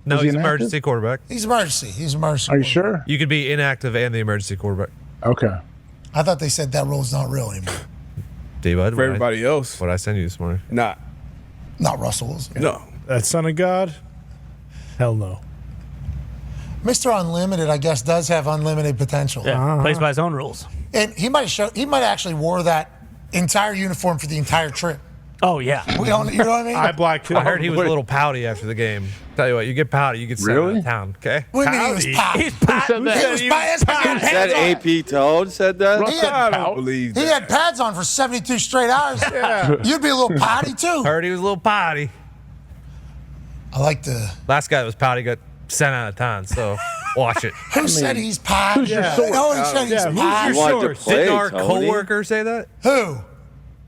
No, Was he he's inactive? emergency quarterback. He's emergency. He's emergency. Are you sure? You could be inactive and the emergency quarterback. Okay. I thought they said that rule's not real anymore. D-Bud, For everybody else. What I sent you this morning. Not. Not Russell Wilson. No. That son of God? Hell no. Mr. Unlimited, I guess, does have unlimited potential. Yeah, plays by his own rules. And he might have actually wore that entire uniform for the entire trip. Oh, yeah. You know what I mean? I blacked I heard he was a little pouty after the game. Tell you what, you get pouty, you get sent out of town, okay? What do you mean he was pouty? He's pouty. He was pouty. Said AP Toad said that? I don't believe that. He had pads on for 72 straight hours. You'd be a little pouty, too. Heard he was a little pouty. I like the... Last guy that was pouty got sent out of town, so watch it. Who said he's pouty? Who's your source? No, he said he's pouty. You wanted to play, Didn't our Tony? coworker say that? Who?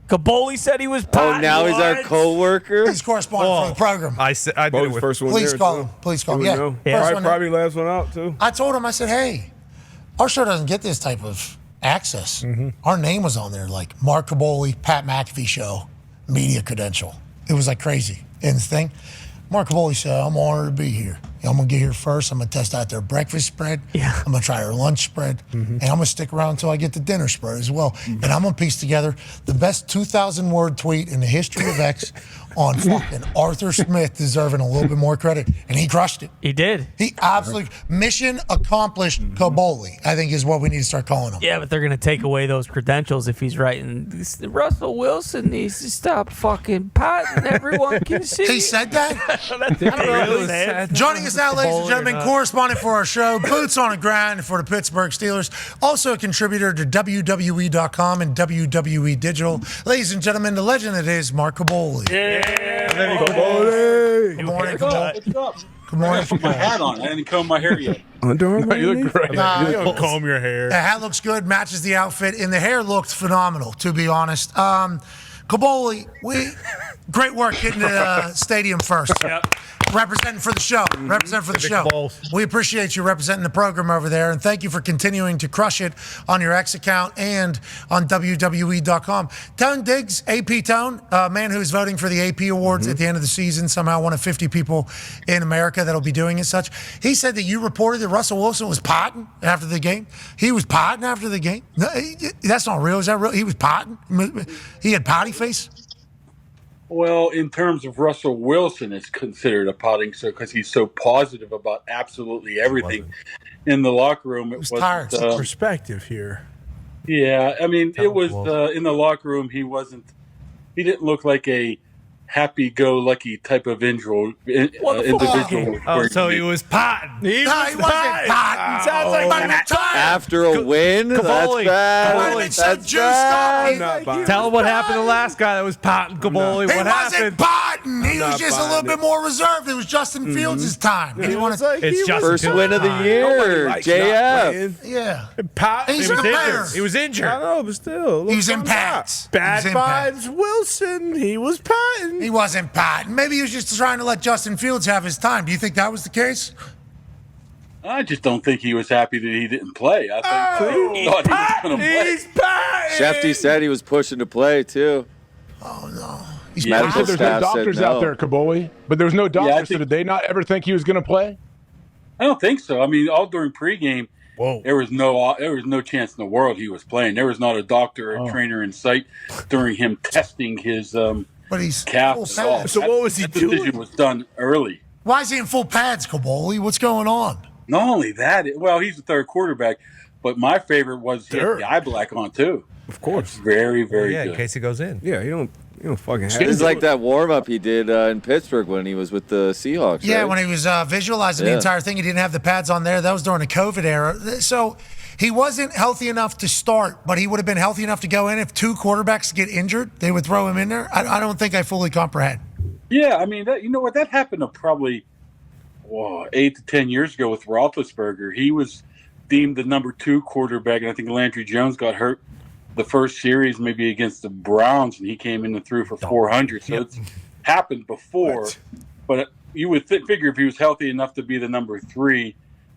Caboli said he was potty. Oh, now he's our co-worker? He's correspondent for the program. I did it Bo's with first one Please there, call too. him. Please call him. Here we Yeah. go. First one there. Probably last one out, too. I told him, I said, hey, our show doesn't get this type of access. Our name was on there, like Mark Caboli, Pat McAfee Show, media credential. It was like crazy. And the thing, Mark Caboli said, I'm honored to be here. I'm going to get here first. I'm going to test out their breakfast spread. Yeah. I'm going to try their lunch spread. And I'm going to stick around until I get the dinner spread as well. And I'm going to piece together the best 2,000-word tweet in the history of X on fucking Arthur Smith deserving a little bit more credit. And he crushed it. He did. He absolutely mission accomplished Caboli, I think is what we need to start calling him. Yeah, but they're going to take away those credentials if he's writing. Russell Wilson needs to stop fucking potting. Everyone can see. He said that? That's what they really said. Joining us now, ladies and Caboli or gentlemen, not. correspondent for our show, boots on the ground for the Pittsburgh Steelers, also a contributor to WWE.com and WWE Digital. Ladies and gentlemen, the legend that is Mark Caboli. Good morning, Caboli. What's up? Good morning. I put my hat on. I didn't comb my hair yet. Under Armour? You look great. You don't comb your hair. The hat looks good, matches the outfit, and the hair looked phenomenal, to be honest. Caboli, great work getting to the stadium first. Yep. Representing for the show. Representing for the show. balls. We appreciate you representing the program over there, and thank you for continuing to crush it on your X account and on WWE.com. Tone Diggs, AP Tone, a man who's voting for the AP Awards at the end of the season, somehow one of 50 people in America that'll be doing it such. He said that you reported that Russell Wilson was potting after the game. He was potting after the game? No, that's not real. Is that real? He was potting? He had potty face? Well, in terms of Russell Wilson, it's considered a potting so because he's so positive about absolutely everything in the locker room. It was wasn't, tired. Perspective here. yeah, I mean, it was in the locker room. He didn't look like a happy-go-lucky type of individual. Oh, so he was potting. No, he wasn't potting. Sounds like Might have been tired. After a win? Caboli. That's Might have bad. been so That's juiced up. bad. I'm not buying Tell it. him what happened to the last guy that was potting, Caboli. He What wasn't happened? potting. He was not just a little buying bit it. more reserved. It was Justin Fields' time. He didn't want to. It's just First win of the year. Likes not JF. playing. Yeah. Pat, He's He was in injured. Bears. He was injured. I know, but still. He was in pads. bad He was in pads. vibes Wilson. He was patting. He wasn't potting. Maybe he was just trying to let Justin Fields have his time. Do you think that was the case? I just don't think he was happy that he didn't play. I think he thought he was going to play. He's patting. Shefty said he was pushing to play, too. Oh, no. He's Yeah. You said there's no Staff said doctors no. out there, Caboli, but there's no doctors. I So think- did they not ever think he was going to play? I don't think so. I mean, all during pregame, Whoa. there was no chance in the world he was playing. There was not a doctor or trainer in sight during him testing his But he's calf full and all. pads. So what was he that decision doing? was done early. Why is he in full pads, Caboli? What's going on? Not only that, he's the third quarterback, but my favorite was he had Third. the eye black on too. Of course. Very, very Yeah, in good. case he goes in. Yeah, you don't fucking have It's it. like that warm-up he did in Pittsburgh when he was with the Seahawks, Yeah, right? when he was visualizing the Yeah. entire thing, he didn't have the pads on there. That was during the COVID era. So he wasn't healthy enough to start, but he would have been healthy enough to go in. If two quarterbacks get injured, they would throw him in there. I don't think I fully comprehend. Yeah, I mean, you know what? That happened to probably 8 to 10 years ago with Roethlisberger. He was deemed the number 2 quarterback, and I think Landry Jones got hurt the first series, maybe against the Browns, and he came in and threw for 400. So it's happened before. But you would figure if he was healthy enough to be the number 3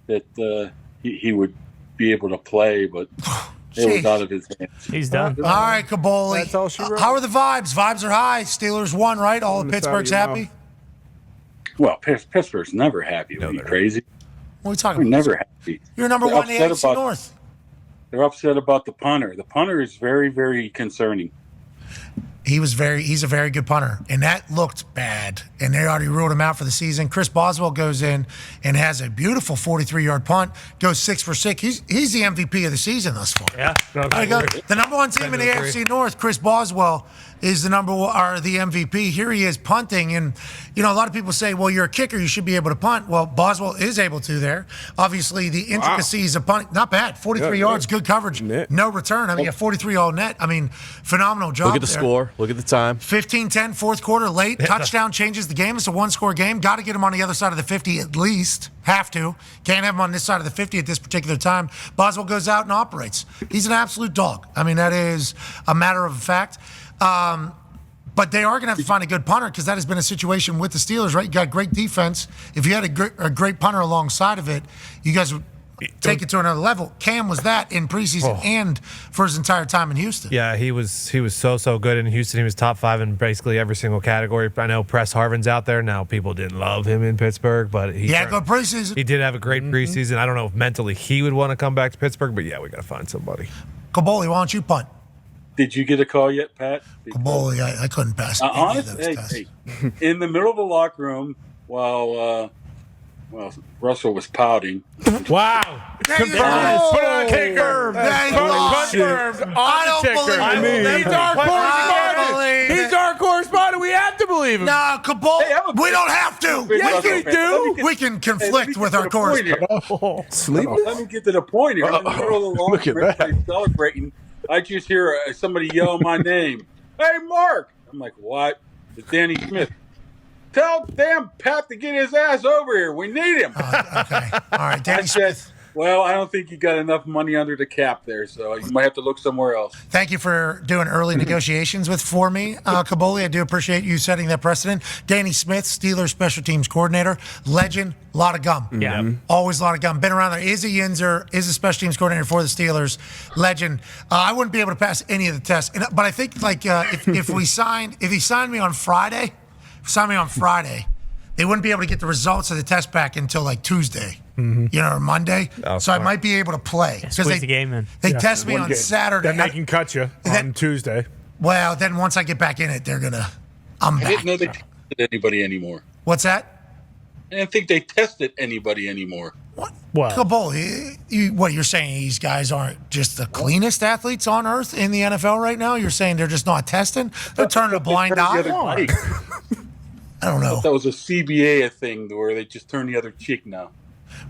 that he would be able to play, but it was out of his hands. He's done. All right, Caboli. That's all she wrote. How are the vibes? Vibes are high. Steelers won, right? All of On the side of Pittsburgh's your happy? mouth. Well, Pittsburgh's never happy. Are you crazy? What are we talking They're about? never happy. You're number They're one in the upset AFC North. They're upset about the punter. The punter is very, very concerning. He's a very good punter, and that looked bad. And they already ruled him out for the season. Chris Boswell goes in and has a beautiful 43-yard punt, goes 6 for 6. He's the MVP of the season thus far. Yeah. The number one team in the AFC North, Chris Boswell, is the the MVP. Here he is punting, and a lot of people say, "Well, you're a kicker, you should be able to punt." Well, Boswell is able to there. Obviously, the intricacies of punting, not bad. 43 yards, good coverage, no return. I mean, a 43-yard net. I mean, phenomenal job. Look at the score. Look at the time. 15-10, fourth quarter, late touchdown changes the game. It's a one-score game. Got to get him on the other side of the 50 at least. Have to. Can't have him on this side of the 50 at this particular time. Boswell goes out and operates. He's an absolute dog. I mean, that is a matter of fact. But they are going to have to find a good punter because that has been a situation with the Steelers, right? You got great defense. If you had a great punter alongside of it, you guys would take it to another level. Cam was that in preseason and for his entire time in Houston. Yeah, he was so good in Houston. He was top 5 in basically every single category. I know Press Harvin's out there now. People didn't love him in Pittsburgh, but good preseason. He did have a great preseason. I don't know if mentally he would want to come back to Pittsburgh, but yeah, we got to find somebody. Kaboli, why don't you punt? Did you get a call yet, Pat? Kaboli, I couldn't pass any of those tests. In the middle of the locker room, while Russell was pouting. Wow. Confirmed. Put it on kicker. Confirmed. I don't believe it. He's our correspondent. He's our correspondent. We have to believe him. No, Kaboli, we don't have to. Yes, we do. We can conflict with our correspondent. Sleep. Let me get to the point here. In the middle of the locker room, everybody's celebrating. I just hear somebody yell my name. Hey, Mark. I'm like, what? It's Danny Smith. Tell damn Pat to get his ass over here. We need him. Okay. All right, Danny Smith. Well, I don't think you got enough money under the cap there, so you might have to look somewhere else. Thank you for doing early negotiations for me, Kaboli. I do appreciate you setting that precedent. Danny Smith, Steelers special teams coordinator, legend, a lot of gum. Yeah. Always a lot of gum. Been around there. Izzy Yinzer is a special teams coordinator for the Steelers, legend. I wouldn't be able to pass any of the tests, but I think if he signed me on Friday, they wouldn't be able to get the results of the test back until Tuesday. Or Monday. So I might be able to play. Squeeze the game in. They test me on Saturday. Then they can cut you on Tuesday. Well, then once I get back in it, I'm back. I didn't know they tested anybody anymore. What's that? I didn't think they tested anybody anymore. What? Well, Kaboli, you're saying these guys aren't just the cleanest athletes on earth in the NFL right now? You're saying they're just not testing? They're turning a blind eye? I don't know. That was a CBA thing where they just turn the other cheek now.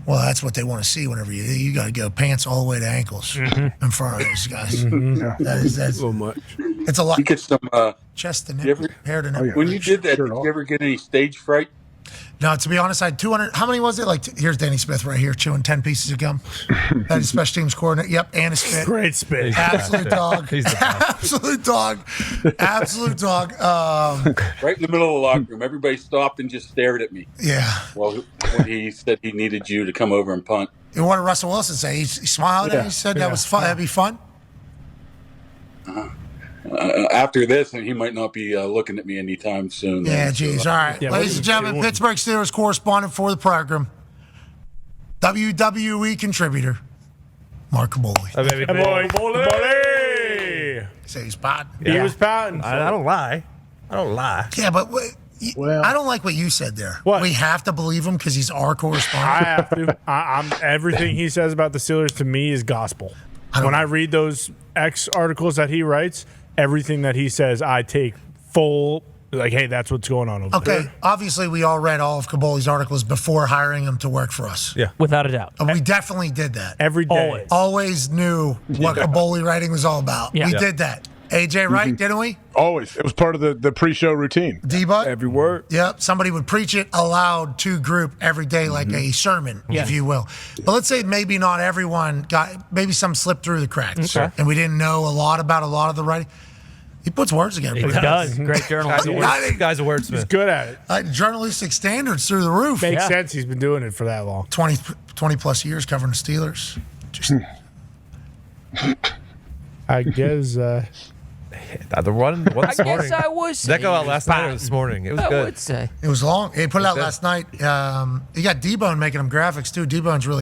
Well, that's what they want to see whenever you got to go pants all the way to ankles in front of these guys. That's So much. it's a lot. You get some. Chest to neck, hair to neck. When you did that, did you ever get any stage fright? No, to be honest, I had 200. How many was it? Here's Danny Smith right here chewing 10 pieces of gum. That is special teams coordinator. Yep, and a spit. great spit. Absolute dog. He's the best. Absolute dog. Absolute dog. Right in the middle of the locker room, everybody stopped and just stared at me. Yeah. Well, when he said he needed you to come over and punt. And what did Russell Wilson say? He smiled and he said that was fun. That'd be fun. After this, he might not be looking at me anytime soon. Yeah, geez. All right. Ladies and gentlemen, Pittsburgh Steelers correspondent for the program, WWE contributor, Mark Kaboli. Hey, baby. Boy. Say he's pot. He was pouting. I don't lie. Yeah, but I don't like what you said there. What? We have to believe him because he's our correspondent. I have to. I'm everything he says about the Steelers to me is gospel. When I read those X articles that he writes, everything that he says, I take full. Hey, that's what's going on over there. Okay, obviously we all read all of Kaboli's articles before hiring him to work for us. Yeah. Without a doubt. We definitely did that. Every day. Always knew what Kaboli writing was all about. Yeah. We did that. AJ, right? Didn't we? Always. It was part of the pre-show routine. D-Butt? Every word. Yep. Somebody would preach it aloud to group every day like a sermon, if you will. But let's say maybe not everyone maybe some slipped through the cracks. Okay. And we didn't know a lot about a lot of the writing. He puts words together. He does. Great journalist. Guy's a wordsmith. He's good at it. Journalistic standards through the roof. Makes sense. He's been doing it for that long. 20 plus years covering the Steelers. Just I guess. The one this I morning. guess I would Did say. that go out he last was night or this morning? It was I good. would say. It was long. He put it out That's it. last night. He got D-Bone making him graphics too. D-Bone's really